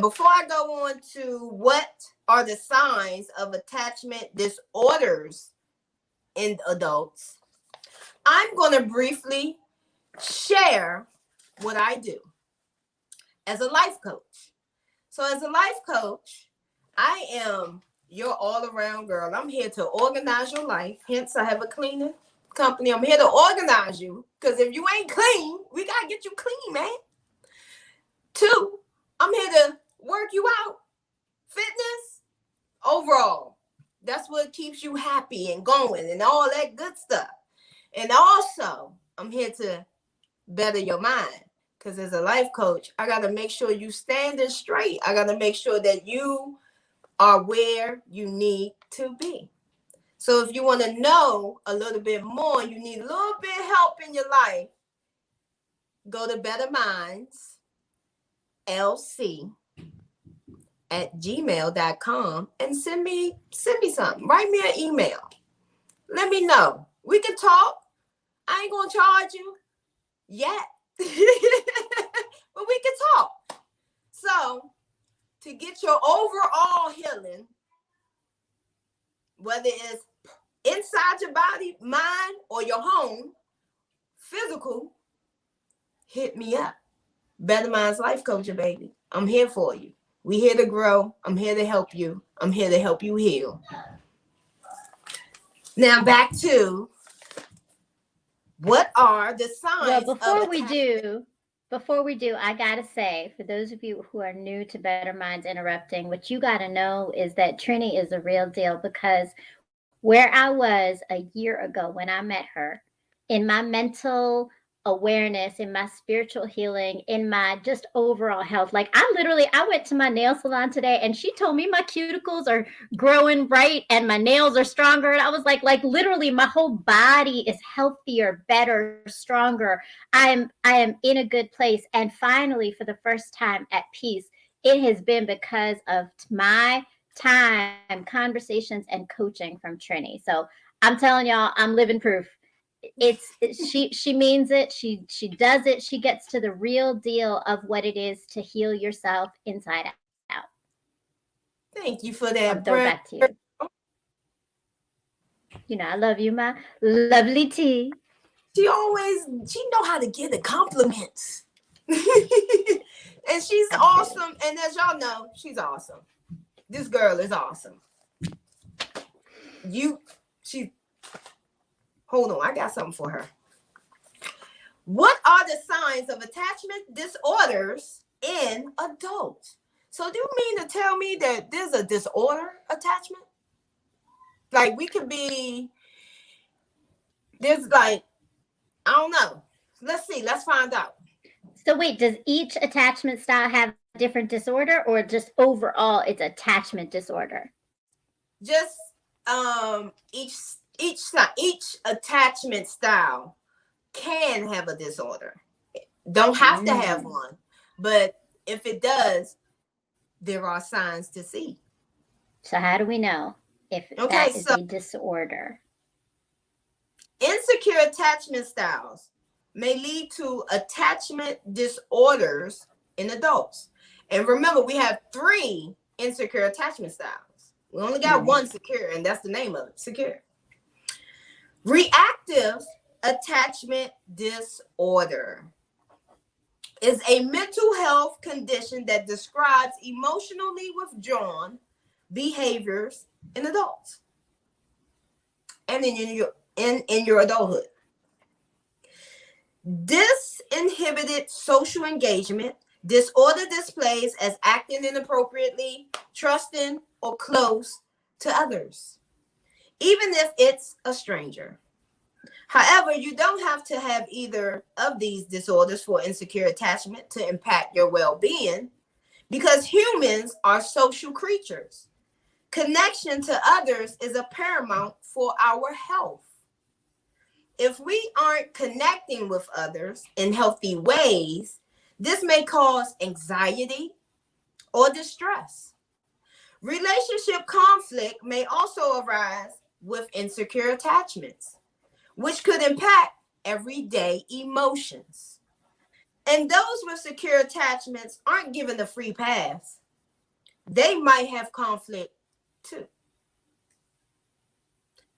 Speaker 1: before I go on to what are the signs of attachment disorders in adults, I'm going to briefly share what I do as a life coach. So as a life coach, I am your all-around girl. I'm here to organize your life. Hence, I have a cleaning company. I'm here to organize you because if you ain't clean, we got to get you clean, man. 2, I'm here to work you out. Fitness, overall. That's what keeps you happy and going and all that good stuff. And also, I'm here to better your mind. Because as a life coach, I got to make sure you standing straight. I got to make sure that you are where you need to be. So if you want to know a little bit more, you need a little bit of help in your life, go to Bettermindz LC@gmail.com and send me something. Write me an email. Let me know. We can talk. I ain't going to charge you yet. But we can talk. So to get your overall healing, whether it's inside your body, mind, or your home, physical, hit me up. Bettermindz Life Coach, baby. I'm here for you. We here to grow. I'm here to help you. I'm here to help you heal. Now back to what are the signs?
Speaker 2: Well, before we do, I gotta say, for those of you who are new to Bettermindz Interrupting, what you gotta know is that Trini is a real deal, because where I was a year ago when I met her, in my mental awareness, in my spiritual healing, in my just overall health. Like I went to my nail salon today and she told me my cuticles are growing right and my nails are stronger. And I was like literally my whole body is healthier, better, stronger. I am in a good place. And finally, for the first time at peace, it has been because of my time, conversations, and coaching from Trini. So I'm telling y'all, I'm living proof. She means it. She does it. She gets to the real deal of what it is to heal yourself inside out.
Speaker 1: Thank you for
Speaker 2: I'll
Speaker 1: that,
Speaker 2: throw it
Speaker 1: Brent.
Speaker 2: back to you. You know, I love you, my lovely T.
Speaker 1: She know how to give the compliments. And she's awesome. And as y'all know, she's awesome. This girl is awesome. Hold on, I got something for her. What are the signs of attachment disorders in adults? So do you mean to tell me that there's a disorder attachment? Like there's like, I don't know. Let's see, let's find out.
Speaker 2: So wait, does each attachment style have different disorder, or just overall it's attachment disorder?
Speaker 1: Just each attachment style can have a disorder. Don't have to have one, but if it does, there are signs to see.
Speaker 2: So how do we know if that is a disorder?
Speaker 1: Insecure attachment styles may lead to attachment disorders in adults. And remember, we have 3 insecure attachment styles. We only got one secure, and that's the name of it, secure. Reactive attachment disorder is a mental health condition that describes emotionally withdrawn behaviors in adults and in your adulthood. Disinhibited social engagement disorder displays as acting inappropriately, trusting, or close to others, even if it's a stranger. However, you don't have to have either of these disorders for insecure attachment to impact your well-being, because humans are social creatures. Connection to others is a paramount for our health. If we aren't connecting with others in healthy ways, this may cause anxiety or distress. Relationship conflict may also arise with insecure attachments, which could impact everyday emotions. And those with secure attachments aren't given a free pass. They might have conflict too.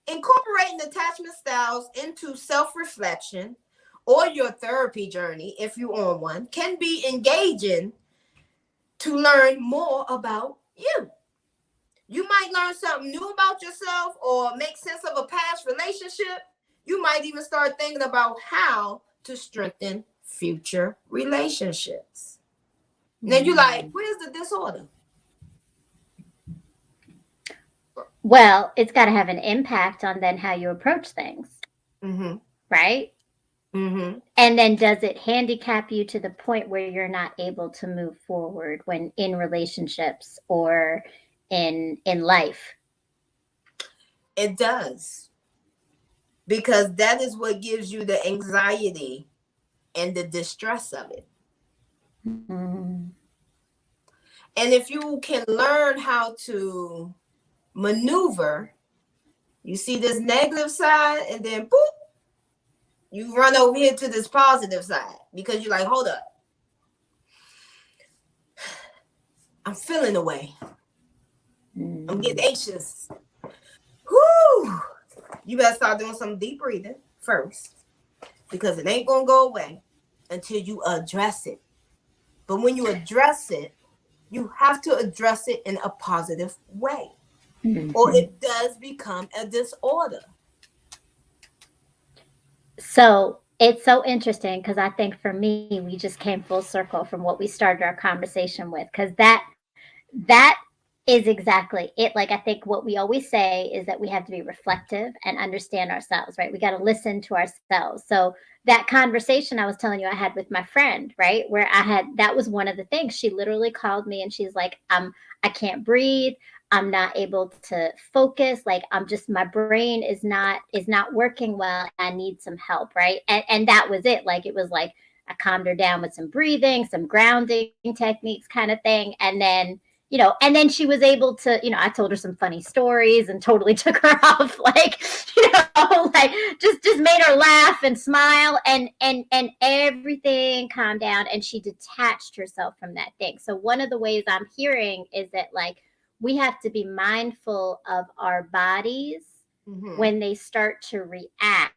Speaker 1: Incorporating attachment styles into self-reflection or your therapy journey, if you're on one, can be engaging to learn more about you. You might learn something new about yourself or make sense of a past relationship. You might even start thinking about how to strengthen future relationships. Now you're like, where's the disorder?
Speaker 2: Well, it's got to have an impact on then how you approach things, right? And then does it handicap you to the point where you're not able to move forward when in relationships or in life?
Speaker 1: It does. Because that is what gives you the anxiety and the distress of it. And if you can learn how to maneuver, you see this negative side, and then boop, you run over here to this positive side, because you're like, hold up, I'm feeling away. I'm getting anxious. Whoo! You better start doing some deep breathing first, because it ain't gonna go away until you address it. But when you address it, you have to address it in a positive way, or it does become a disorder.
Speaker 2: So it's so interesting, because I think for me, we just came full circle from what we started our conversation with, because that is exactly it. Like, I think what we always say is that we have to be reflective and understand ourselves, right? We got to listen to ourselves. So that conversation I was telling you I had with my friend, right? Where that was one of the things. She literally called me and she's like, I can't breathe. I'm not able to focus. Like my brain is not working well. I need some help, right? And that was it. Like it was like I calmed her down with some breathing, some grounding techniques kind of thing. And then and then she was able to, I told her some funny stories and totally took her off, like, like just made her laugh and smile, and everything calmed down, and she detached herself from that thing. So one of the ways I'm hearing is that, like, we have to be mindful of our bodies when they start to react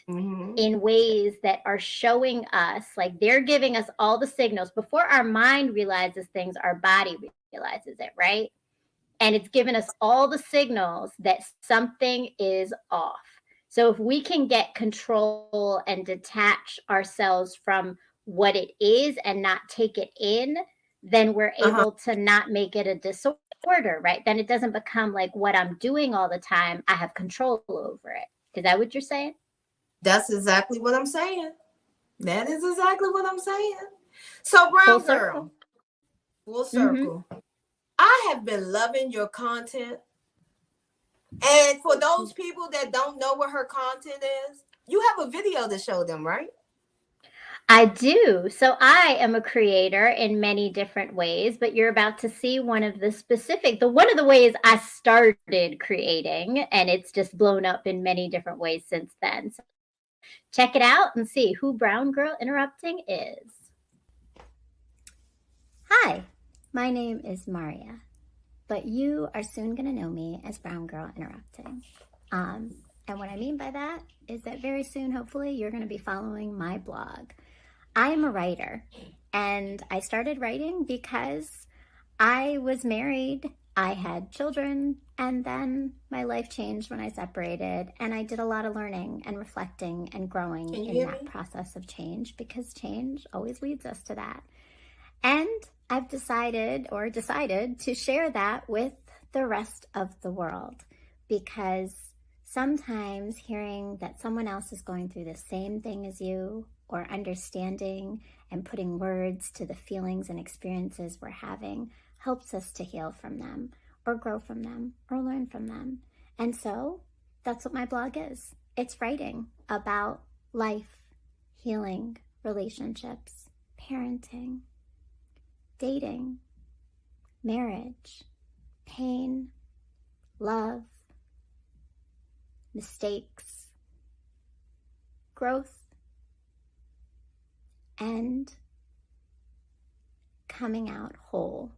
Speaker 2: in ways that are showing us, like, they're giving us all the signals before our mind realizes things, our body realizes it, right? And it's given us all the signals that something is off. So if we can get control and detach ourselves from what it is and not take it in, then we're able to not make it a disorder, right? Then it doesn't become like what I'm doing all the time. I have control over it. Is that what you're saying?
Speaker 1: That's exactly what I'm saying. That is exactly what I'm saying. So, Brown Girl, full circle. I have been loving your content. And for those people that don't know what her content is, you have a video to show them, right?
Speaker 2: I do. So I am a creator in many different ways, but you're about to see one of the ways I started creating, and it's just blown up in many different ways since then. So check it out and see who Brown Girl Interrupting is. Hi, my name is Maria, but you are soon going to know me as Brown Girl Interrupting. And what I mean by that is that very soon, hopefully, you're going to be following my blog. I am a writer, and I started writing because I was married, I had children, and then my life changed when I separated, and I did a lot of learning and reflecting and growing in that process of change, because change always leads us to that. And I've decided to share that with the rest of the world, because sometimes hearing that someone else is going through the same thing as you, or understanding and putting words to the feelings and experiences we're having, helps us to heal from them, or grow from them, or learn from them. And so that's what my blog is. It's writing about life, healing, relationships, parenting, dating, marriage, pain, love, mistakes, growth, and coming out whole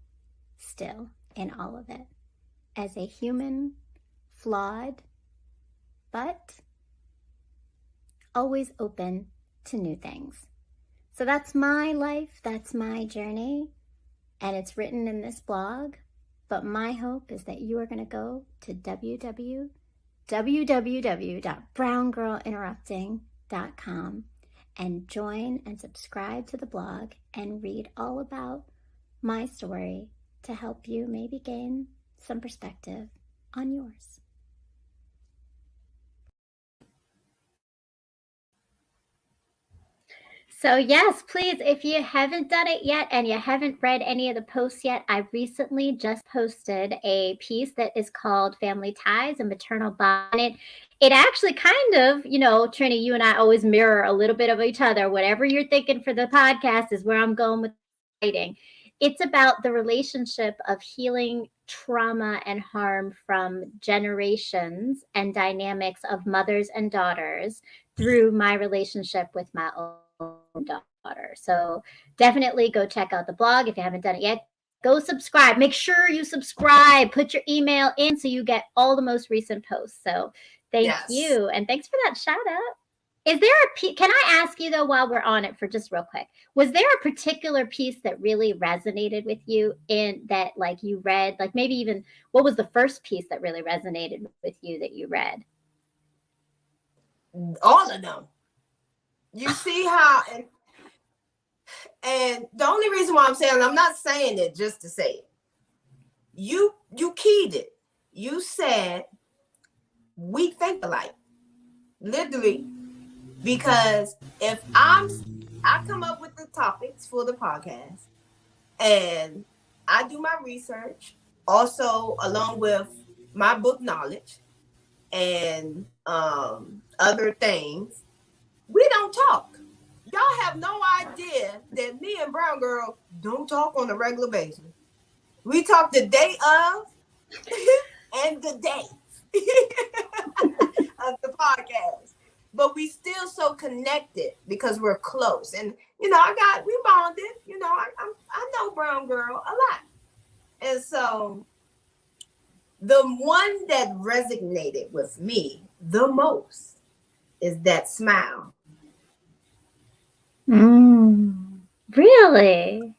Speaker 2: still in all of it as a human, flawed, but always open to new things. So that's my life, that's my journey, and it's written in this blog. But my hope is that you are going to go to www.browngirlinterrupting.com and join and subscribe to the blog and read all about my story to help you maybe gain some perspective on yours. So yes, please, if you haven't done it yet and you haven't read any of the posts yet, I recently just posted a piece that is called Family Ties and Maternal Bond. It actually kind of, Trini, you and I always mirror a little bit of each other. Whatever you're thinking for the podcast is where I'm going with writing. It's about the relationship of healing trauma and harm from generations and dynamics of mothers and daughters through my relationship with my own daughter. So definitely go check out the blog if you haven't done it yet. Go subscribe. Make sure you subscribe. Put your email in so you get all the most recent posts. So thank you. And thanks for that shout out. Is there can I ask you though, while we're on it, for just real quick, was there a particular piece that really resonated with you in that, like, you read, like maybe even what was the first piece that really resonated with you that you read?
Speaker 1: All of them. You see how, and the only reason why I'm saying, I'm not saying it just to say it. You keyed it. You said we think alike. Literally, Because if I come up with the topics for the podcast and I do my research also along with my book knowledge and other things, we don't talk. Y'all have no idea that me and Brown Girl don't talk on a regular basis. We talk the day of and the day of the podcast. But we still so connected because we're close. And we bonded. I know Brown Girl a lot. And so the one that resonated with me the most is that smile.
Speaker 2: Really?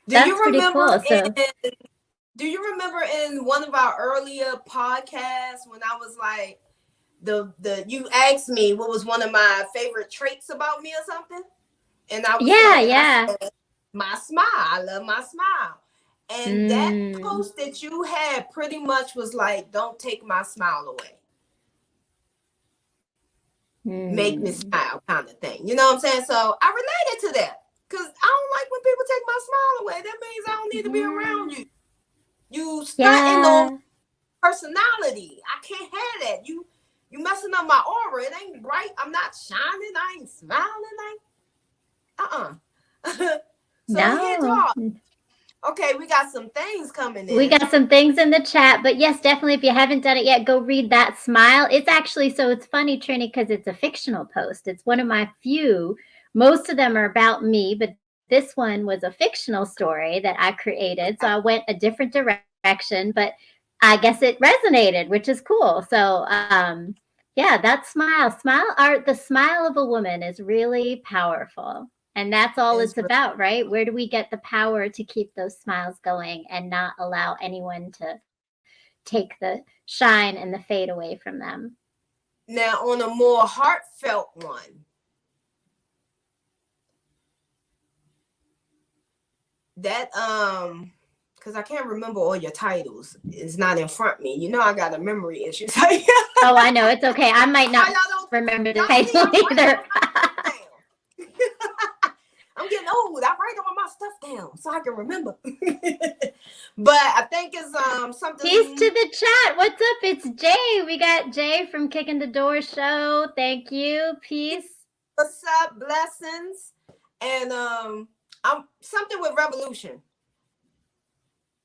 Speaker 1: That's pretty cool. Do you remember in one of our earlier podcasts when I was like, you asked me what was one of my favorite traits about me or something? And I was
Speaker 2: I
Speaker 1: said, my smile. I love my smile. And that post that you had pretty much was like, don't take my smile away. Make me smile kind of thing. You know what I'm saying? So I related to that. Because I don't like when people take my smile away. That means I don't need to be around you. You stunting on personality. I can't have that. You messing up my aura. It ain't bright. I'm not shining. I ain't smiling. So okay, we got some things coming in.
Speaker 2: We got some things in the chat, but yes, definitely, if you haven't done it yet, go read that smile. It's actually, so it's funny, Trini, because it's a fictional post. It's one of my few. Most of them are about me, but this one was a fictional story that I created. So I went a different direction, but I guess it resonated, which is cool. So that smile art, the smile of a woman is really powerful. And that's all it's about, right? Where do we get the power to keep those smiles going and not allow anyone to take the shine and the fade away from them?
Speaker 1: Now, on a more heartfelt one, that because I can't remember all your titles. It's not in front of me. You know I got a memory issue.
Speaker 2: Oh, I know. It's okay. I might not remember the title either.
Speaker 1: I'm getting old. I write all my stuff down so I can remember. But I think it's something.
Speaker 2: Peace to the chat. What's up? It's Jay. We got Jay from Kicking the Door Show. Thank you. Peace.
Speaker 1: What's up? Blessings. And I'm something with revolution.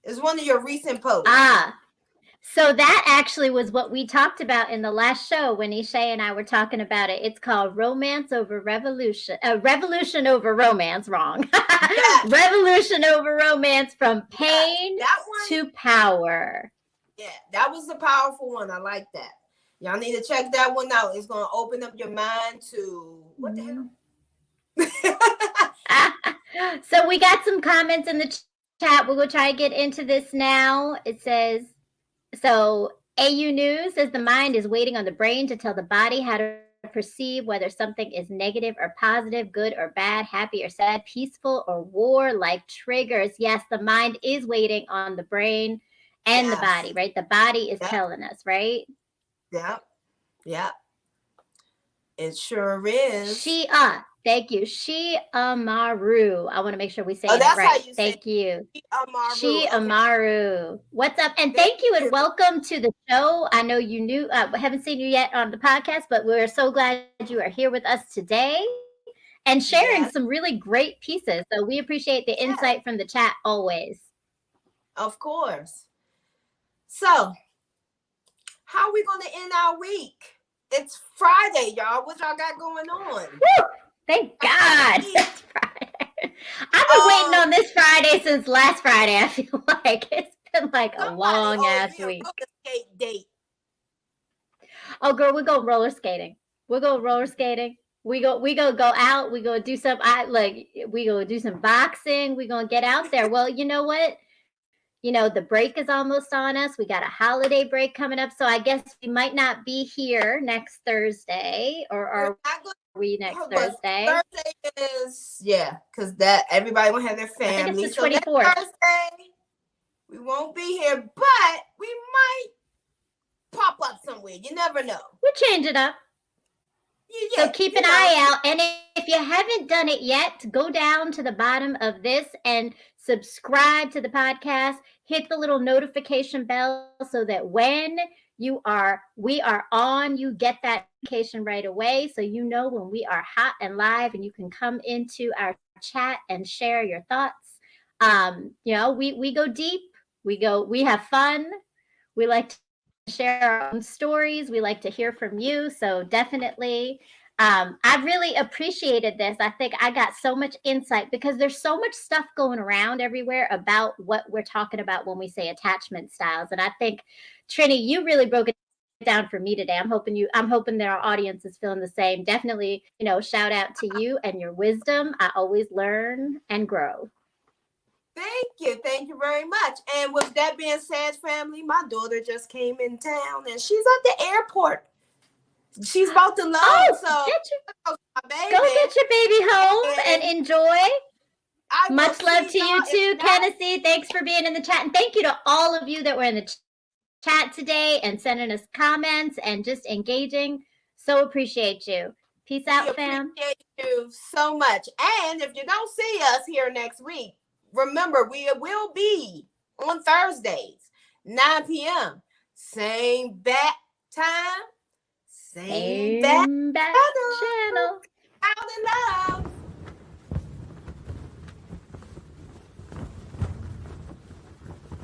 Speaker 1: It's one of your recent posts.
Speaker 2: So that actually was what we talked about in the last show when Ishay and I were talking about it. It's called Romance Over Revolution. Revolution over Romance, wrong. Yes. Revolution over Romance, from pain to power.
Speaker 1: Yeah, that was the powerful one. I like that. Y'all need to check that one out. It's going to open up your mind to what the
Speaker 2: hell? So we got some comments in the chat. We'll go try to get into this now. It says, so AU News says the mind is waiting on the brain to tell the body how to perceive whether something is negative or positive, good or bad, happy or sad, peaceful or war, like triggers. Yes, the mind is waiting on the brain and the body, right? The body is telling us, right?
Speaker 1: Yep. It sure is.
Speaker 2: Thank you. Amaru. I want to make sure we say it right. Thank you. Amaru. What's up? And thank you and welcome to the show. I know you knew, I haven't seen you yet on the podcast, but we're so glad you are here with us today and sharing some really great pieces. So we appreciate the insight from the chat always.
Speaker 1: Of course. So how are we going to end our week? It's Friday, y'all. What y'all got going on?
Speaker 2: Woo! Thank God. It's Friday. I've been waiting on this Friday since last Friday. I feel like it's been like a long ass week.
Speaker 1: Date.
Speaker 2: Oh, girl, we're going roller skating. We're going roller skating. We go out. We go do some. We go do some boxing. We gonna get out there. Well, you know what? You know, the break is almost on us. We got a holiday break coming up. So I guess we might not be here next Thursday, or are we next Thursday?
Speaker 1: Thursday is, because that everybody will have their family.
Speaker 2: I think it's the 24th.
Speaker 1: Thursday, we won't be here, but we might pop up somewhere. You never know.
Speaker 2: We'll change it up. So keep an eye out. And if you haven't done it yet, go down to the bottom of this and subscribe to the podcast. Hit the little notification bell so that when we are on, you get that notification right away. So you know when we are hot and live, and you can come into our chat and share your thoughts. We go deep. We have fun. We like to share our own stories. We like to hear from you. So definitely, I really appreciated this. I think I got so much insight because there's so much stuff going around everywhere about what we're talking about when we say attachment styles. And I think, Trini, you really broke it down for me today. I'm hoping that our audience is feeling the same. Definitely, shout out to you and your wisdom. I always learn and grow.
Speaker 1: Thank you very much. And with that being said, family, my daughter just came in town and she's at the airport. She's about to load,
Speaker 2: go get your baby home and enjoy. Much love to you too, Kennedy. Thanks for being in the chat, and thank you to all of you that were in the chat today and sending us comments and just engaging. So appreciate you. Peace out, fam.
Speaker 1: Appreciate you so much. And if you don't see us here next week, remember, we will be on Thursdays, 9 p.m. Same bat time, same bat channel. Out and love.